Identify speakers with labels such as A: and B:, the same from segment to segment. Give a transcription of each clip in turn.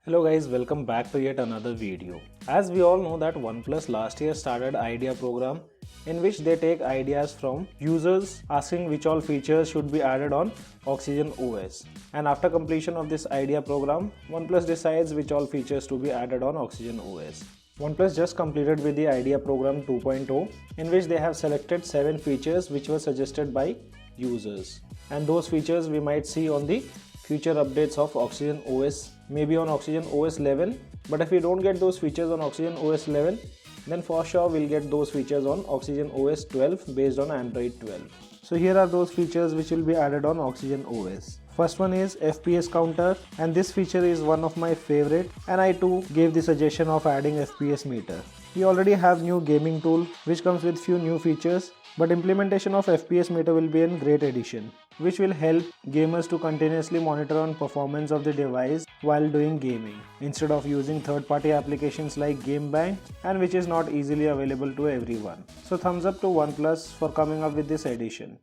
A: Hello guys, welcome back to yet another video. As we all know that OnePlus last year started Idea program in which they take ideas from users asking which all features should be added on Oxygen OS. And after completion of this Idea program, OnePlus decides which all features to be added on Oxygen OS. OnePlus just completed with the Idea program 2.0 in which they have selected 7 features which were suggested by users. And those features we might see on the future updates of Oxygen OS, maybe on Oxygen OS 11, but if we don't get those features on Oxygen OS 11, then for sure we'll get those features on Oxygen OS 12 based on Android 12. So here are those features which will be added on Oxygen OS. First one is FPS counter, and this feature is one of my favorite, and I too gave the suggestion of adding FPS meter. We already have new gaming tool which comes with few new features, but implementation of FPS meter will be a great addition, which will help gamers to continuously monitor on performance of the device while doing gaming, instead of using third-party applications like GameBank, and which is not easily available to everyone. So thumbs up to OnePlus for coming up with this addition.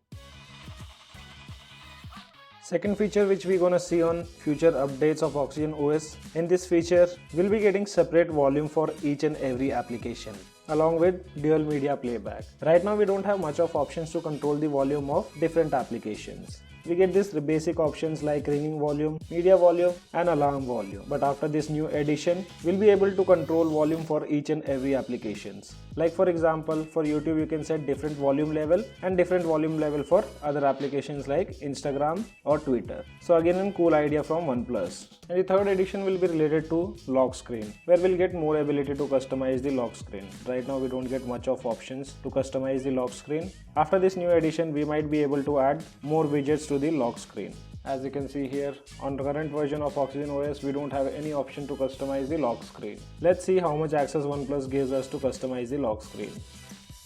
A: Second feature which we're gonna see on future updates of Oxygen OS, in this feature we'll be getting separate volume for each and every application along with dual media playback. Right now we don't have much of options to control the volume of different applications. We get these basic options like ringing volume, media volume and alarm volume. But after this new addition, we'll be able to control volume for each and every applications. Like for example, for YouTube you can set different volume level and different volume level for other applications like Instagram or Twitter. So again a cool idea from OnePlus. And the third addition will be related to lock screen, where we'll get more ability to customize the lock screen. Right now we don't get much of options to customize the lock screen. After this new addition, we might be able to add more widgets to the lock screen. As you can see here, on the current version of Oxygen OS, we don't have any option to customize the lock screen. Let's see how much access OnePlus gives us to customize the lock screen.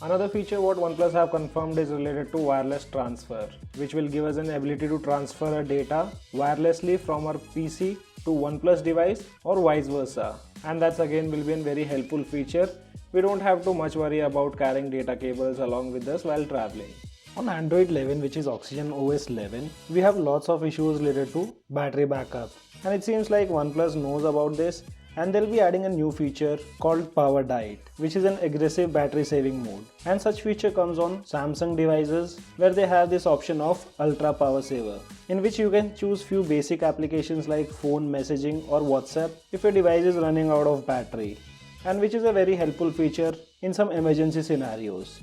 A: Another feature what OnePlus have confirmed is related to wireless transfer, which will give us an ability to transfer our data wirelessly from our PC to OnePlus device or vice versa. And that's again will be a very helpful feature. We don't have to much worry about carrying data cables along with us while traveling. On Android 11, which is Oxygen OS 11, we have lots of issues related to battery backup, and it seems like OnePlus knows about this, and they'll be adding a new feature called Power Diet, which is an aggressive battery saving mode. And such feature comes on Samsung devices where they have this option of Ultra Power Saver, in which you can choose few basic applications like phone, messaging or WhatsApp if your device is running out of battery, and which is a very helpful feature in some emergency scenarios,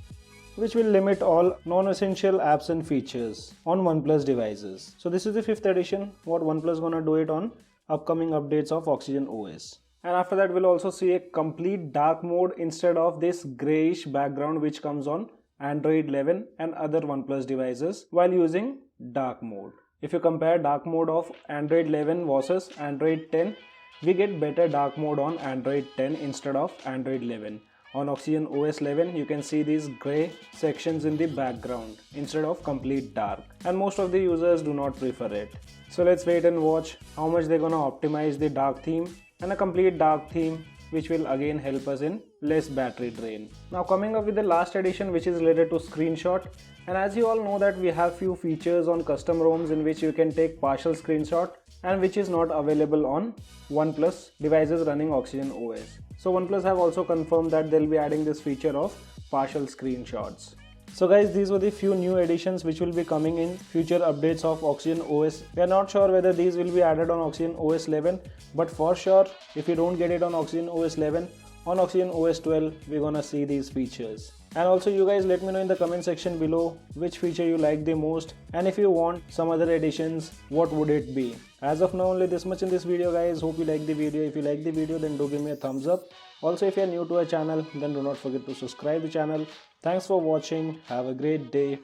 A: which will limit all non-essential apps and features on OnePlus devices. So this is the 5th edition, what OnePlus gonna do it on upcoming updates of Oxygen OS. And after that we'll also see a complete dark mode instead of this grayish background which comes on Android 11 and other OnePlus devices while using dark mode. If you compare dark mode of Android 11 versus Android 10, we get better dark mode on Android 10 instead of Android 11. On Oxygen OS 11, you can see these grey sections in the background instead of complete dark, and most of the users do not prefer it. So let's wait and watch how much they're gonna optimize the dark theme and a complete dark theme, which will again help us in less battery drain. Now coming up with the last addition, which is related to screenshot. And as you all know that we have few features on custom ROMs in which you can take partial screenshot, and which is not available on OnePlus devices running Oxygen OS. So OnePlus have also confirmed that they'll be adding this feature of partial screenshots. So guys, these were the few new additions which will be coming in future updates of Oxygen OS. We are not sure whether these will be added on Oxygen OS 11, but for sure if you don't get it on Oxygen OS 11, on Oxygen OS 12 we're gonna see these features. And also you guys let me know in the comment section below which feature you like the most, and if you want some other additions, what would it be. As of now only this much in this video guys. Hope you like the video. If you like the video then do give me a thumbs up. Also if you are new to our channel then do not forget to subscribe the channel. Thanks for watching. Have a great day.